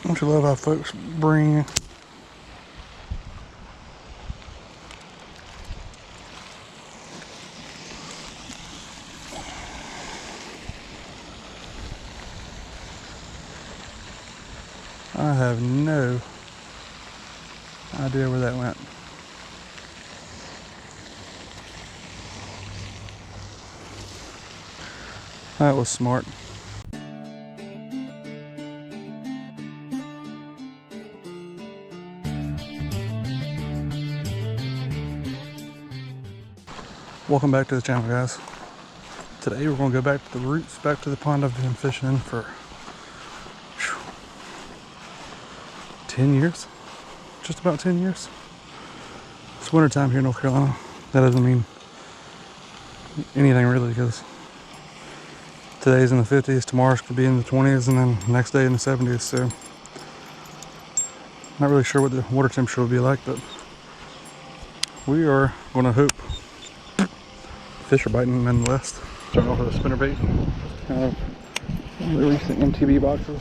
Don't you love how folks bring I have no idea where that went. That was smart. Welcome back to the channel, guys. Today we're going to go back to the roots, back to the pond I've been fishing in for 10 years. Just about 10 years. It's winter time here in North Carolina. That doesn't mean anything really, because today's in the 50s, tomorrow's going to be in the 20s, and then the next day in the 70s. So not really sure what the water temperature will be like, but we are going to hope fish are biting nonetheless. Starting off with a spinnerbait. Kind of one of the recent MTB boxes.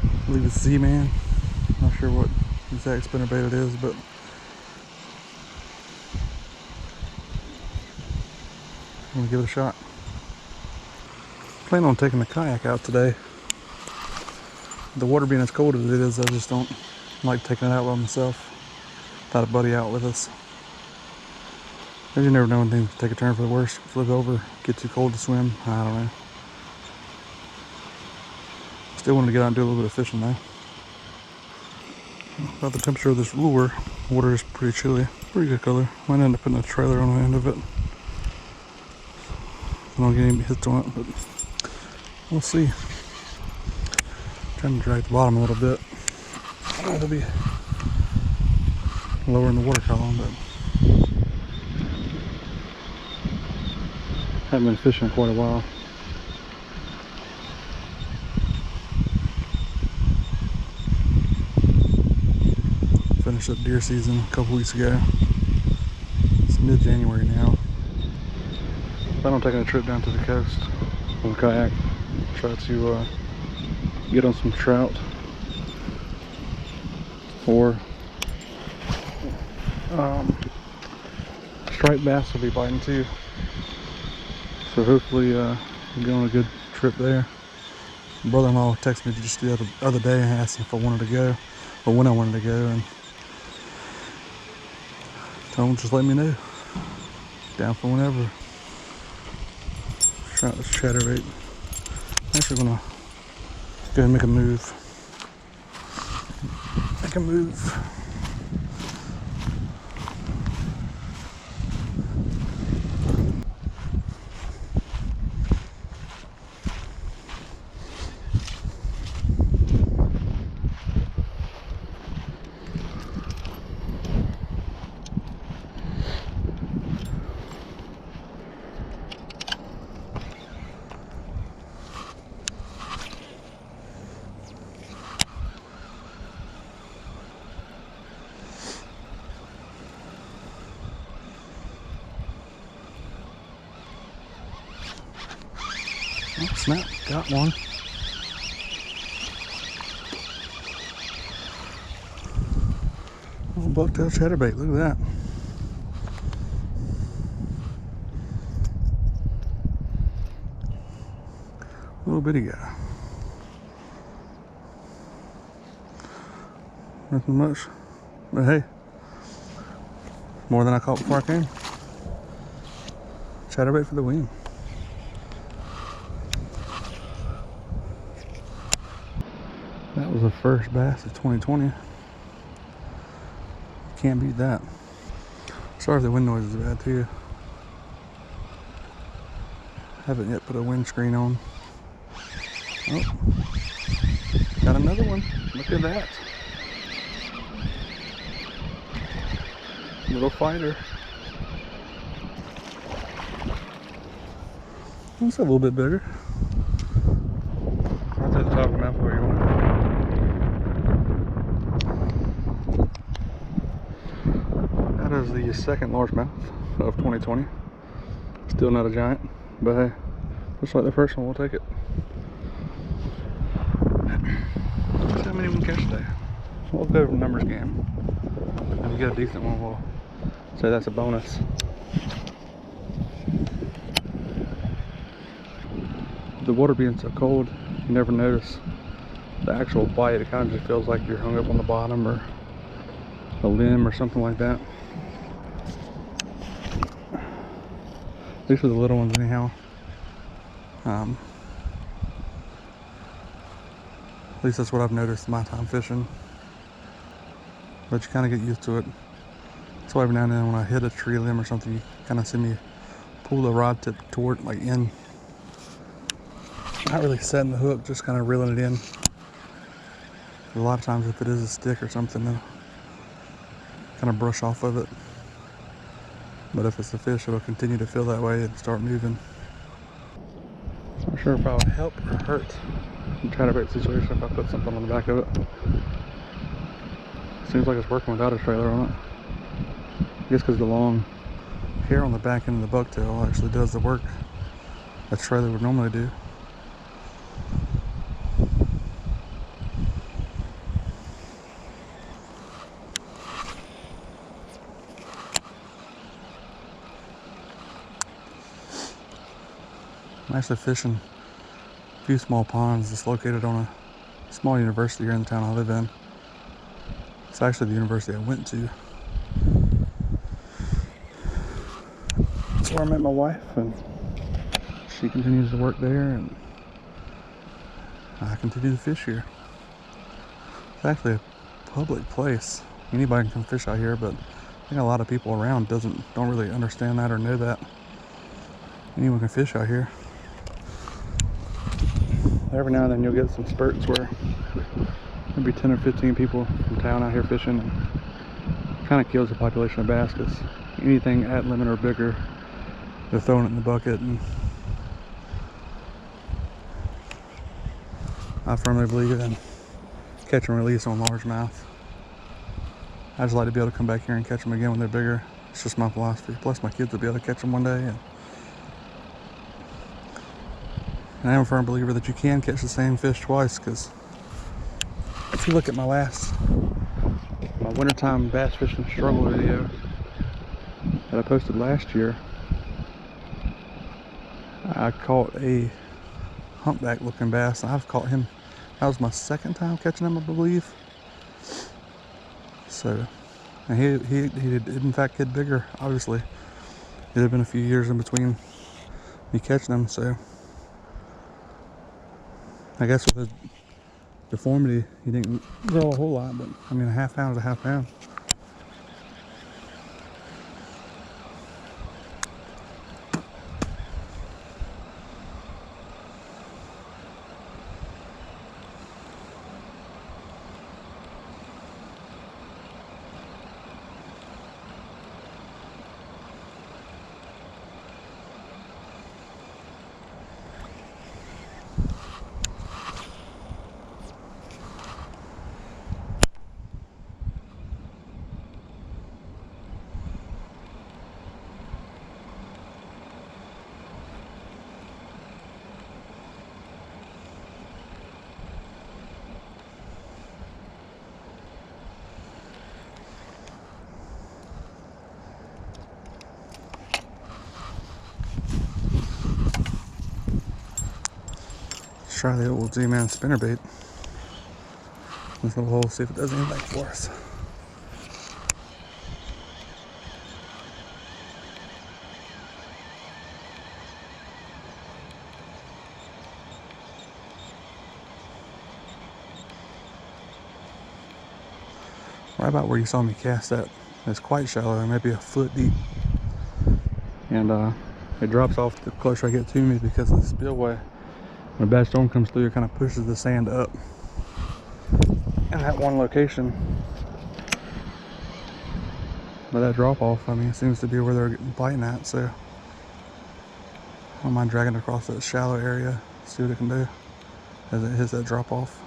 I believe it's Z-Man. Not sure what exact spinnerbait it is, but I'm gonna give it a shot. Plan on taking the kayak out today. The water being as cold as it is, I just don't like taking it out by myself without a buddy out with us. Because you never know when things take a turn for the worse, flip over, get too cold to swim. I don't know. Still wanted to get out and do a little bit of fishing though. About the temperature of this lure, water is pretty chilly. Pretty good color. Might end up putting a trailer on the end of it. I don't get any hits on it, but we'll see. Trying to drag the bottom a little bit. It'll be lowering the water column, but haven't been fishing in quite a while. Finished up deer season a couple weeks ago. It's mid-January now. Plan on taking a trip down to the coast on a kayak. Try to get on some trout, or striped bass will be biting too. So hopefully get on a good trip there. My brother-in-law texted me just the other day and asked if I wanted to go, or when I wanted to go, and told him just let me know. Down for whenever. Try this chatterbait. Actually gonna go ahead and make a move. Make a move. Oh, snap, got one. Little bucktail chatterbait, look at that. Little bitty guy. Nothing much, but hey, more than I caught before I came. Chatterbait for the win. That was the first bass of 2020. Can't beat that. Sorry if the wind noise is bad too. Haven't yet put a windscreen on. Oh, got another one. Look at that. Little fighter. That's a little bit bigger. Right at the top of the map where you want. That is the second largemouth of 2020. Still not a giant, but hey, Just like the first one, we'll take it. Let's see how many we can catch today. We'll go over the numbers game. If we get a decent one, we'll say that's a bonus. The water being so cold, you never notice the actual bite. It kind of just feels like you're hung up on the bottom or a limb or something like that. These are the little ones anyhow. At least that's what I've noticed in my time fishing. But you kind of get used to it. So every now and then when I hit a tree limb or something, you kind of see me pull the rod tip toward, like, in. Not really setting the hook, just kind of reeling it in. A lot of times if it is a stick or something, then kind of brush off of it. But if it's a fish, it'll continue to feel that way and start moving. Not sure if I would help or hurt in trying to bait situation if I put something on the back of it. Seems like it's working without a trailer on it. I guess because the long hair on the back end of the bucktail actually does the work a trailer would normally do. I'm actually fishing a few small ponds that's located on a small university here in the town I live in. It's actually the university I went to. That's where I met my wife, and she continues to work there, and I continue to fish here. It's actually a public place. Anybody can come fish out here, but I think a lot of people around don't really understand that or know that anyone can fish out here. Every now and then you'll get some spurts where maybe 10 or 15 people from town out here fishing, and it kind of kills the population of bass because anything at limit or bigger, they're throwing it in the bucket. And I firmly believe in catch and release on largemouth. I just like to be able to come back here and catch them again when they're bigger. It's just my philosophy. Plus my kids will be able to catch them one day. And I am a firm believer that you can catch the same fish twice, because if you look at my wintertime bass fishing struggle video that I posted last year, I caught a humpback looking bass. I've caught him, that was my second time catching him, I believe. So, and he did in fact get bigger, obviously. It had been a few years in between me catching him, so I guess with his deformity, he didn't grow a whole lot, but I mean, a half pound is a half pound. Let's try the old Z-Man spinnerbait. This little hole, see if it does anything for us. Right about where you saw me cast that, it's quite shallow, maybe a foot deep. And it drops off the closer I get to me because of the spillway. When a bad storm comes through, it kind of pushes the sand up. And that one location, but that drop off, I mean, it seems to be where they're biting at, so I don't mind dragging it across that shallow area, see what it can do as it hits that drop off.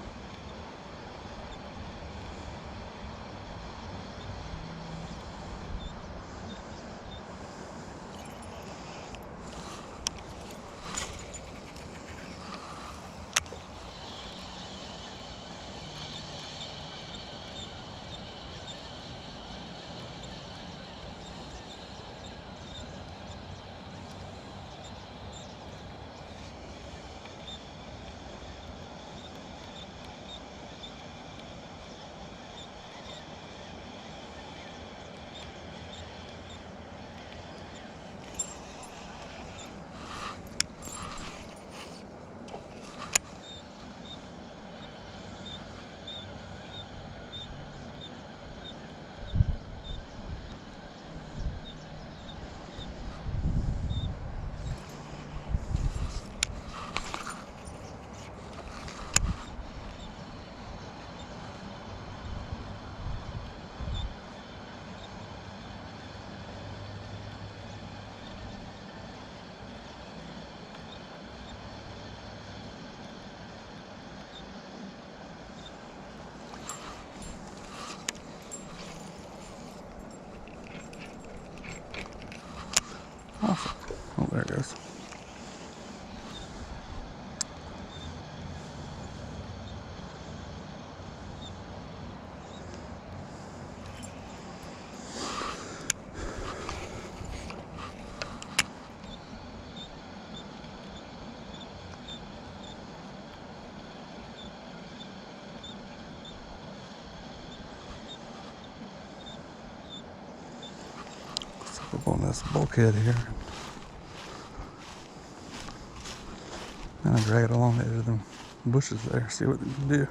Up on this bulkhead here. And I drag it along the edge of the bushes there, see what they can do.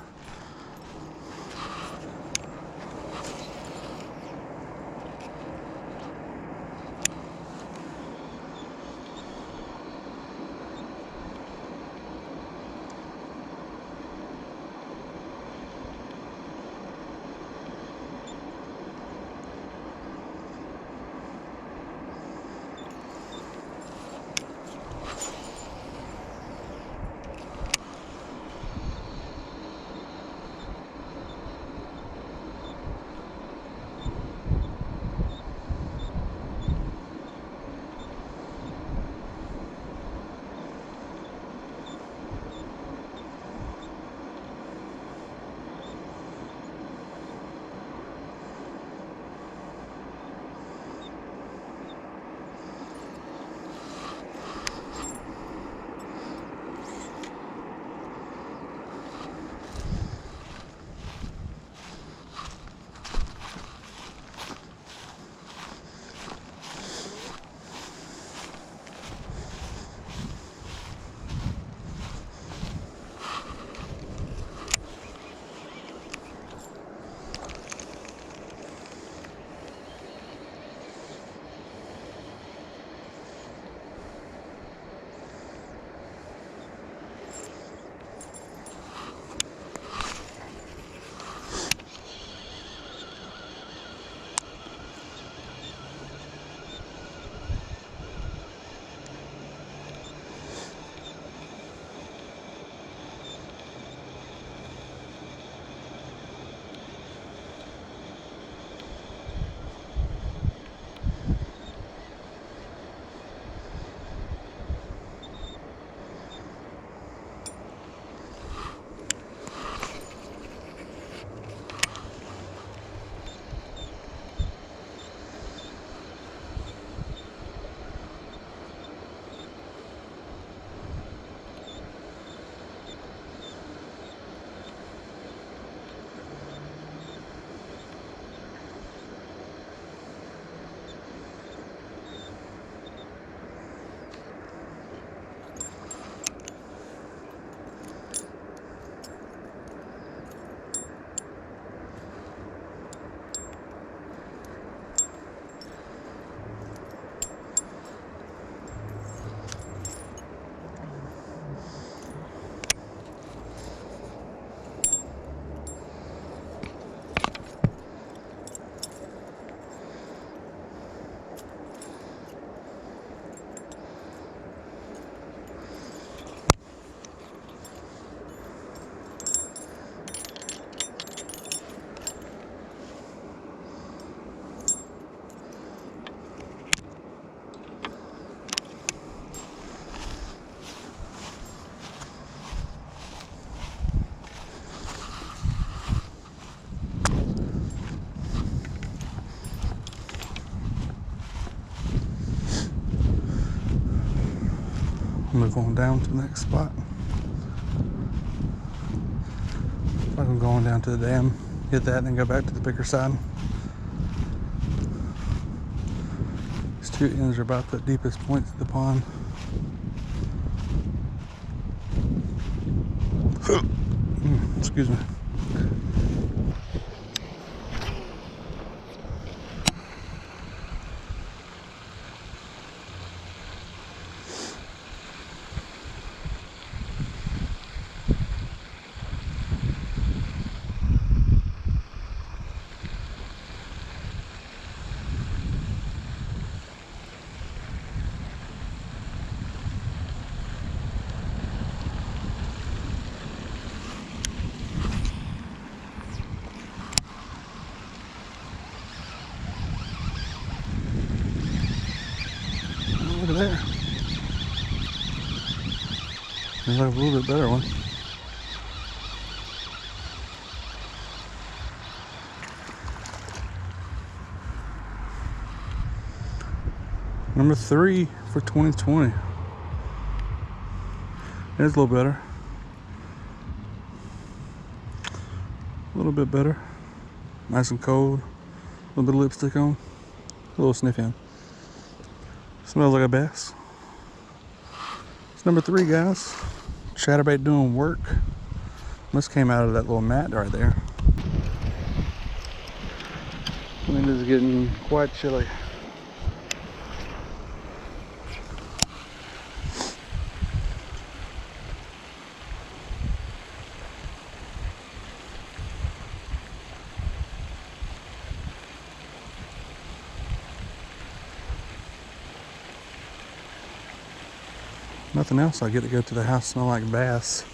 Move on down to the next spot. I'm going down to the dam, hit that, and then go back to the bigger side. These two ends are about the deepest points of the pond. Excuse me. Look at there. There's like a little bit better one. Number 3 for 2020. It's a little better. A little bit better. Nice and cold. A little bit of lipstick on. A little sniffy on. Smells like a bass. It's number 3, guys. Chatterbait doing work. This came out of that little mat right there. Wind is getting quite chilly. Nothing else. I get to go to the house smell like bass.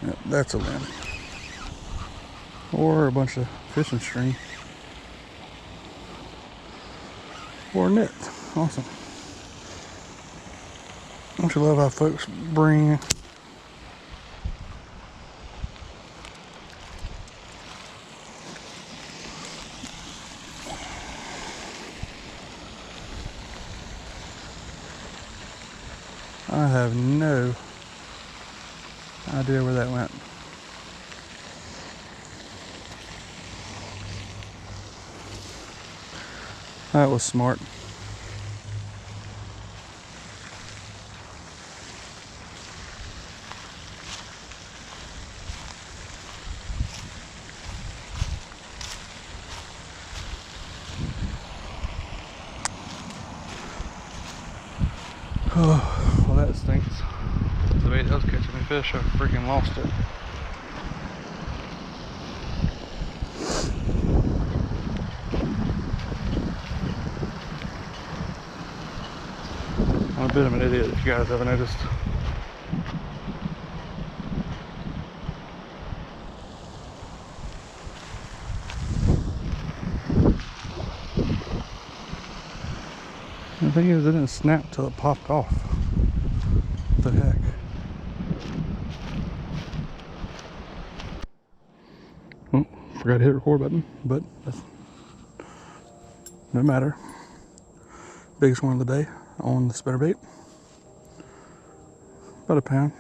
Yep, that's a limb. Or a bunch of fishing string. Or a net. Awesome. Don't you love how folks bring I have no idea where that went. That was smart. Oh, well, that stinks. The bait does catch any fish, I freaking lost it. I'm a bit of an idiot if you guys haven't noticed. The thing is, it didn't snap till it popped off. What the heck? Oh, forgot to hit record button, but that's no matter. Biggest one of the day on the spinnerbait. About a pound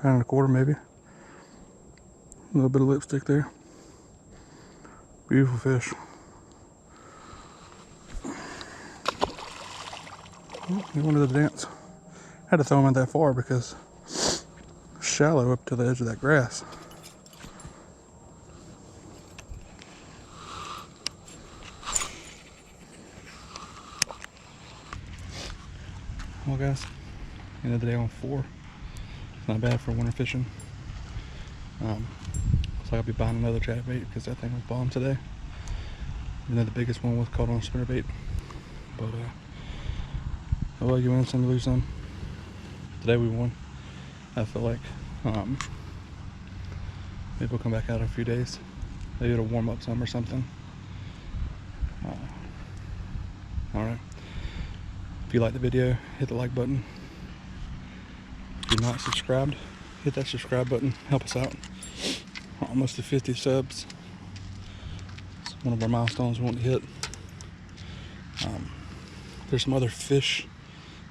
and a quarter maybe. A little bit of lipstick there. Beautiful fish. Oh, he wanted to dance. Had to throw him in that far because it's shallow up to the edge of that grass. Well, guys, end of the day on 4. It's not bad for winter fishing. Looks like I'll be buying another chatterbait because that thing was bombed today. Even though the biggest one was caught on a spinnerbait. But oh well, you win some, you lose some. Today we won. I feel like maybe we'll come back out in a few days. Maybe it'll warm up some or something. Alright. If you like the video, hit the like button. If you're not subscribed, hit that subscribe button. Help us out. Almost to 50 subs. It's one of our milestones we want to hit. There's some other fish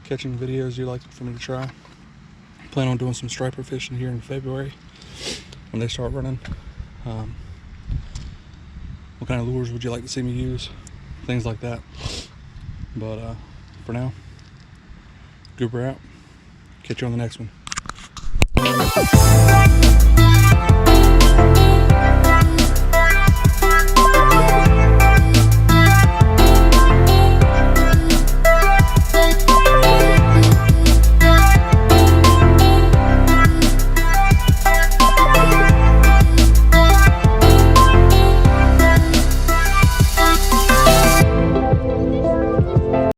catching videos you'd like for me to try. Plan on doing some striper fishing here in February when they start running. What kind of lures would you like to see me use? Things like that. But for now, Goober out. Catch you on the next one.